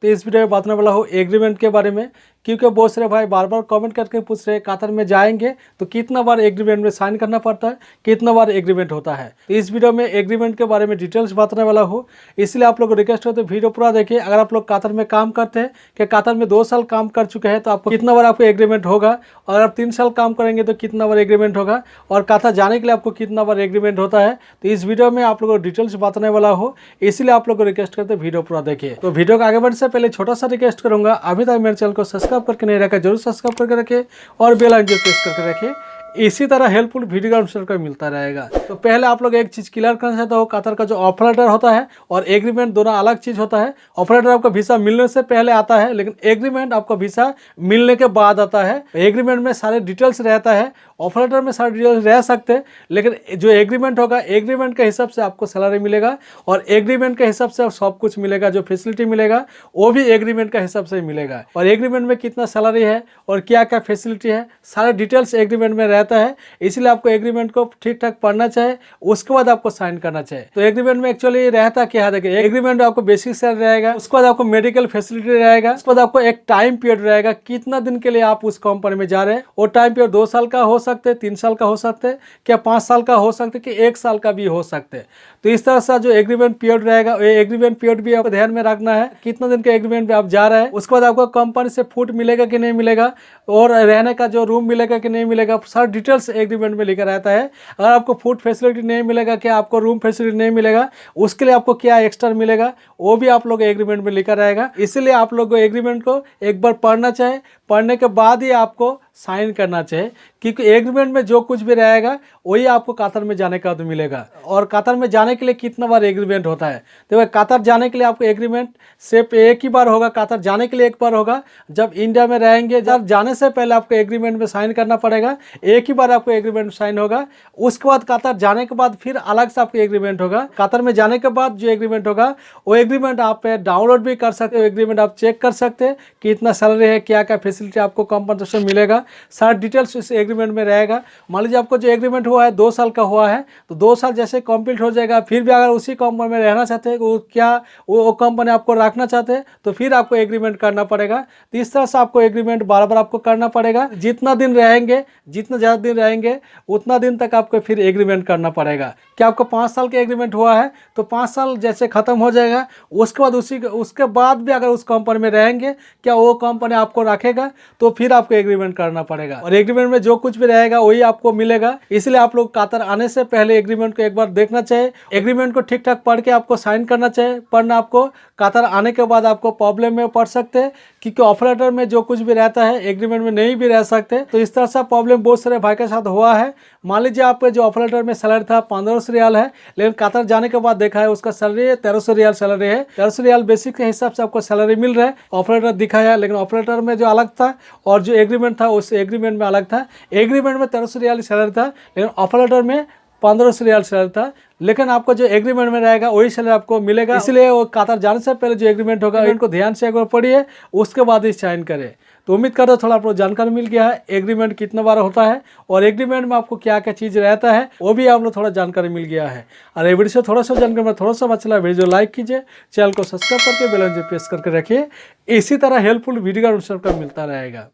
तो इस वीडियो में बताने वाला हूँ एग्रीमेंट के बारे में, क्योंकि बहुत सारे भाई बार बार कमेंट करके पूछ रहे हैं कतर में जाएंगे तो कितना बार एग्रीमेंट में साइन करना पड़ता है, कितना बार एग्रीमेंट होता है। तो इस वीडियो में एग्रीमेंट के बारे में डिटेल्स बताने वाला हूँ, इसलिए आप लोग को रिक्वेस्ट करते हैं वीडियो पूरा देखिए। अगर आप लोग कतर में काम करते हैं कि कतर में 2 साल काम कर चुके हैं तो आपको कितना बार आपको एग्रीमेंट होगा, और आप 3 साल काम करेंगे तो कितना बार एग्रीमेंट होगा, और कतर जाने के लिए आपको कितना बार एग्रीमेंट होता है। तो इस वीडियो में आप लोगों को डिटेल्स बताने वाला हूँ, इसलिए आप लोग को रिक्वेस्ट करते हैं वीडियो पूरा देखिए। तो वीडियो को आगे बढ़ने से पहले छोटा सा रिक्वेस्ट करूंगा, अभी तक मेरे चैनल को सब्सक्राइब करके नहीं रखा जरूर सब्सक्राइब करके रखें और बेल आइकन प्रेस करके रखें। इसी तरह हेल्पफुल वीडियो का अनुसार का मिलता रहेगा। तो पहले आप लोग एक चीज़ क्लियर करना चाहता हूँ, कतर का जो ऑफर लेटर होता है और एग्रीमेंट दोनों अलग चीज़ होता है। ऑफर लेटर आपका वीसा मिलने से पहले आता है, लेकिन एग्रीमेंट आपका वीसा मिलने के बाद आता है। एग्रीमेंट में सारे डिटेल्स रहता है, ऑफर लेटर में सारे डिटेल्स रह सकते हैं, लेकिन जो एग्रीमेंट होगा एग्रीमेंट के हिसाब से आपको सैलरी मिलेगा और एग्रीमेंट के हिसाब से सब कुछ मिलेगा। जो फैसिलिटी मिलेगा वो भी एग्रीमेंट के हिसाब से मिलेगा, और एग्रीमेंट में कितना सैलरी है और क्या क्या फैसिलिटी है सारे डिटेल्स एग्रीमेंट में रहता है। इसलिए आपको एग्रीमेंट को ठीक ठाक पढ़ना चाहिए, उसके बाद आपको साइन करना चाहिए। तो एग्रीमेंट में एक्चुअली रहता क्या है, देखिए एग्रीमेंट में आपको बेसिक सैलरी रहेगा, उसके बाद आपको मेडिकल फैसिलिटी रहेगा, उसके बाद आपको एक टाइम पीरियड रहेगा कितना दिन के लिए आप उस कंपनी में जा रहे हैं। वो टाइम पीरियड 2 साल का हो सकते, 3 साल का हो सकते, क्या 5 साल का हो सकते, कि 1 साल का भी हो सकते। तो इस तरह से जो एग्रीमेंट पीरियड रहेगा, ये एग्रीमेंट पीरियड भी आपको ध्यान में रखना है, कितना दिन के एग्रीमेंट में आप जा रहे हैं। उसके बाद आपको कंपनी से फूड मिलेगा कि नहीं मिलेगा, और रहने का जो रूम मिलेगा कि नहीं मिलेगा, सारी डिटेल्स एग्रीमेंट में लिखा रहता है। अगर आपको फूड फैसिलिटी नहीं मिलेगा, क्या आपको रूम फैसिलिटी नहीं मिलेगा, उसके लिए आपको क्या एक्स्ट्रा मिलेगा, वो भी आप लोग एग्रीमेंट में लिखा रहेगा। इसलिए आप लोग को एग्रीमेंट को एक बार पढ़ना चाहिए, पढ़ने के बाद ही आपको साइन करना चाहिए, क्योंकि एग्रीमेंट में जो कुछ भी रहेगा वही आपको कतर में जाने का तो मिलेगा। और कतर में जाने के लिए कितना बार एग्रीमेंट होता है, तो कतर जाने के लिए आपको एग्रीमेंट सिर्फ एक ही बार होगा। कतर जाने के लिए एक बार होगा, जब इंडिया में रहेंगे, जब जाने से पहले आपको एग्रीमेंट में साइन करना पड़ेगा, एक ही बार आपको एग्रीमेंट साइन होगा। उसके बाद कतर जाने के बाद फिर अलग से आपको एग्रीमेंट होगा। कतर में जाने के बाद जो एग्रीमेंट होगा वो एग्रीमेंट आप डाउनलोड भी कर सकते हो, एग्रीमेंट आप चेक कर सकते हैं कितना सैलरी है, क्या क्या फैसिलिटी आपको कंपनी से मिलेगा, सारा डिटेल्स इस एग्रीमेंट में रहेगा। मान लीजिए आपको जो एग्रीमेंट हुआ है 2 साल का हुआ है, तो 2 साल जैसे कंप्लीट हो जाएगा, फिर भी अगर उसी कंपनी में रहना चाहते हैं, वो कंपनी आपको रखना चाहते हैं, तो फिर आपको एग्रीमेंट करना पड़ेगा। तो इस तरह से आपको एग्रीमेंट बार बार आपको करना पड़ेगा। जितना दिन रहेंगे, जितना ज़्यादा दिन रहेंगे उतना दिन तक आपको फिर एग्रीमेंट करना पड़ेगा। क्या आपको 5 साल का एग्रीमेंट हुआ है तो 5 साल जैसे ख़त्म हो जाएगा, उसके बाद भी अगर उस कंपनी में रहेंगे, क्या वो कंपनी आपको रखेगा, तो फिर आपको एग्रीमेंट करना पड़ेगा। और एग्रीमेंट में जो कुछ भी रहेगा वही आपको मिलेगा। इसलिए आप लोग कतर आने से पहले एग्रीमेंट को एक बार देखना चाहिए, एग्रीमेंट को ठीक ठाक पढ़ के आपको साइन करना चाहिए। पढ़ना आपको कतर आने के बाद आपको प्रॉब्लम में पड़ सकते हैं, क्योंकि ऑफर लेटर में जो कुछ भी रहता है एग्रीमेंट में नहीं भी रह सकते। तो इस तरह से प्रॉब्लम बहुत सारे भाई के साथ हुआ है। मान लीजिए आपके जो ऑफर लेटर में सैलरी था 1500 रियाल है, लेकिन कतर जाने के बाद देखा है उसका सैलरी 1300 रियाल सैलरी है। 1300 रियाल बेसिक के हिसाब से आपको सैलरी मिल रहा है, ऑफर लेटर दिखाया, लेकिन ऑफर लेटर में जो अलग था और जो एग्रीमेंट था उस एग्रीमेंट में अलग था। एग्रीमेंट में 1300 रियाल सैलरी था, लेकिन ऑफर लेटर में 1500 रियाल सैलरी था। लेकिन आपको जो एग्रीमेंट में रहेगा वही सैलरी आपको मिलेगा। इसलिए वो कतर जाने से पहले जो एग्रीमेंट होगा इनको ध्यान से एक बार पढ़िए, उसके बाद ही साइन करें। तो उम्मीद करता हूँ थोड़ा आपको जानकारी मिल गया है एग्रीमेंट कितना बार होता है और एग्रीमेंट में आपको क्या क्या चीज़ रहता है, वो भी आप लोग थोड़ा जानकारी मिल गया है। और वीडियो से थोड़ा सा जानकारी में थोड़ा सा अच्छा लगा, वीडियो लाइक कीजिए, चैनल को सब्सक्राइब करके बेल आइकन प्रेस करके रखिए। इसी तरह हेल्पफुल वीडियो का अनुसार मिलता रहेगा।